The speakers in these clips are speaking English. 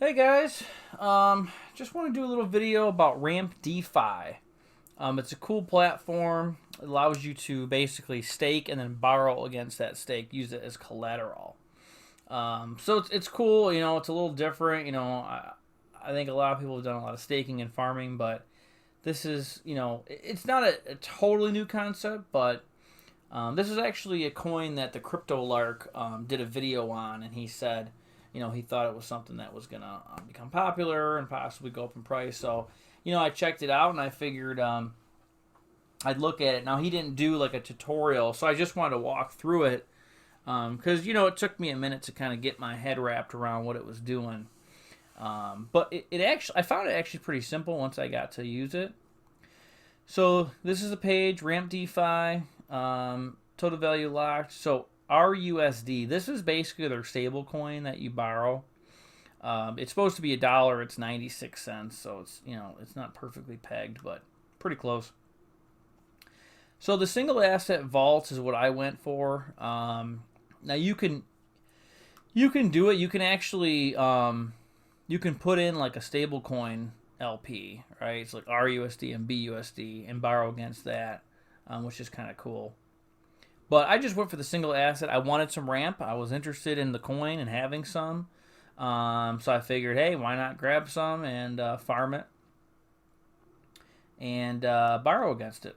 Hey guys, just want to do a little video about Ramp DeFi. It's a cool platform. It allows you to basically stake and then borrow against that stake, use it as collateral. So it's cool. It's a little different. I think a lot of people have done a lot of staking and farming, but this is it's not a totally new concept, but this is actually a coin that the Crypto Lark did a video on, and he said, he thought it was something that was going to become popular and possibly go up in price. So, I checked it out and I figured I'd look at it. Now, he didn't do like a tutorial, so I just wanted to walk through it because, it took me a minute to kind of get my head wrapped around what it was doing. But it actually, I found it actually pretty simple once I got to use it. So, this is a page, Ramp DeFi. Total value locked. So RUSD. This is basically their stable coin that you borrow. It's supposed to be $1. It's 96 cents. So it's not perfectly pegged, but pretty close. So the single asset vaults is what I went for. Now you can do it. You can actually you can put in like a stable coin LP, right? It's like RUSD and BUSD and borrow against that. Which is kind of cool. But I just went for the single asset. I wanted some ramp. I was interested in the coin and having some. So I figured, hey, why not grab some and farm it and borrow against it.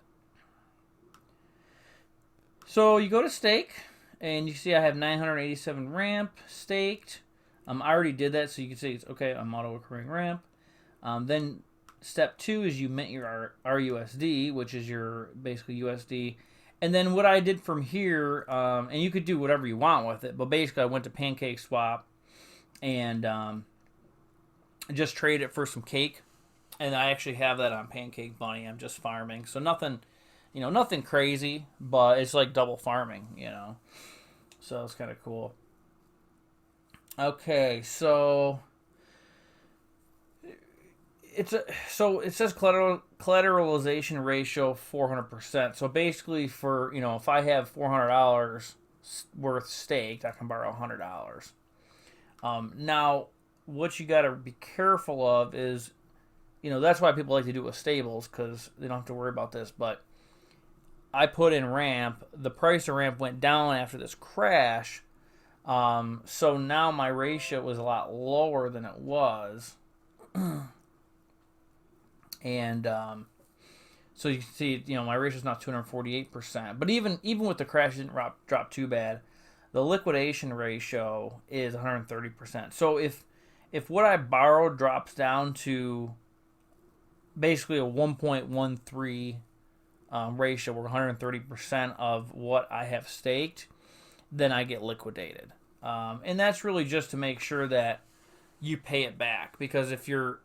So you go to stake, and you see I have 987 ramp staked. I already did that, so you can see it's okay. I'm auto accruing ramp. Then step 2 is you mint your RUSD, which is your basically USD. And then what I did from here, and you could do whatever you want with it, but basically I went to Pancake Swap and just traded it for some cake. And I actually have that on Pancake Bunny. I'm just farming. So nothing, nothing crazy, but it's like double farming, So it's kind of cool. Okay, so so it says collateralization ratio 400%. So basically, for if I have $400 worth staked, I can borrow $100. Now, what you got to be careful of is, that's why people like to do it with stables because they don't have to worry about this. But I put in ramp. The price of ramp went down after this crash. So now my ratio was a lot lower than it was. And so you can see, my ratio is now 248%. But even with the crash, it didn't drop too bad. The liquidation ratio is 130%. So if what I borrowed drops down to basically a 1.13 ratio, or 130% of what I have staked, then I get liquidated. And that's really just to make sure that you pay it back, because if your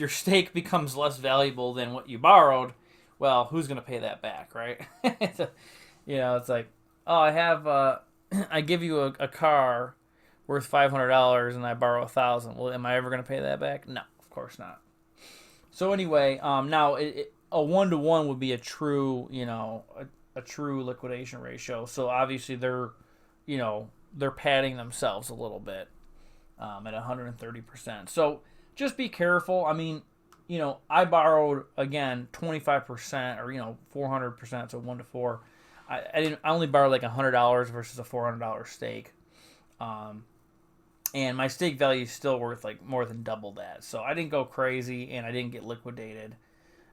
stake becomes less valuable than what you borrowed, well, who's going to pay that back, right? It's like, oh, I have I give you a car worth $500 and I borrow $1,000. Well, am I ever going to pay that back? No, of course not. So anyway, now a 1-to-1 would be a true a true liquidation ratio. So obviously they're padding themselves a little bit. At 130%. So just be careful. I mean, I borrowed again 25% or 400%, so 1 to 4. I only borrowed like $100 versus a $400 stake, and my stake value is still worth like more than double that. So I didn't go crazy and I didn't get liquidated,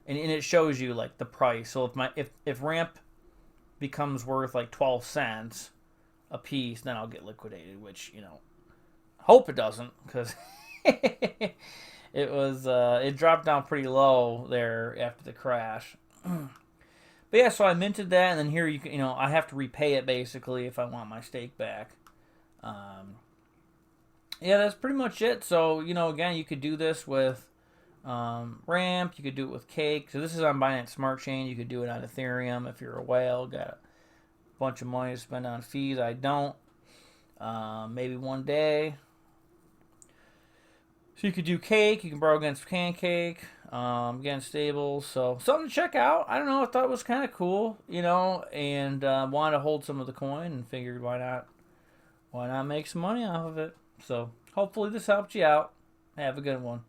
and it shows you like the price. So if ramp becomes worth like 12 cents a piece, then I'll get liquidated, which hope it doesn't, because it dropped down pretty low there after the crash. But yeah, so I minted that, and then here you can, I have to repay it basically if I want my stake back. Yeah, that's pretty much it. So again, you could do this with ramp. You could do it with cake. So this is on Binance Smart Chain. You could do it on Ethereum if you're a whale. Got a bunch of money to spend on fees. I don't. Maybe one day. So you could do cake, you can borrow against pancake, against stables. So something to check out. I don't know, I thought it was kind of cool, and wanted to hold some of the coin and figured why not make some money off of it. So hopefully this helped you out. Have a good one.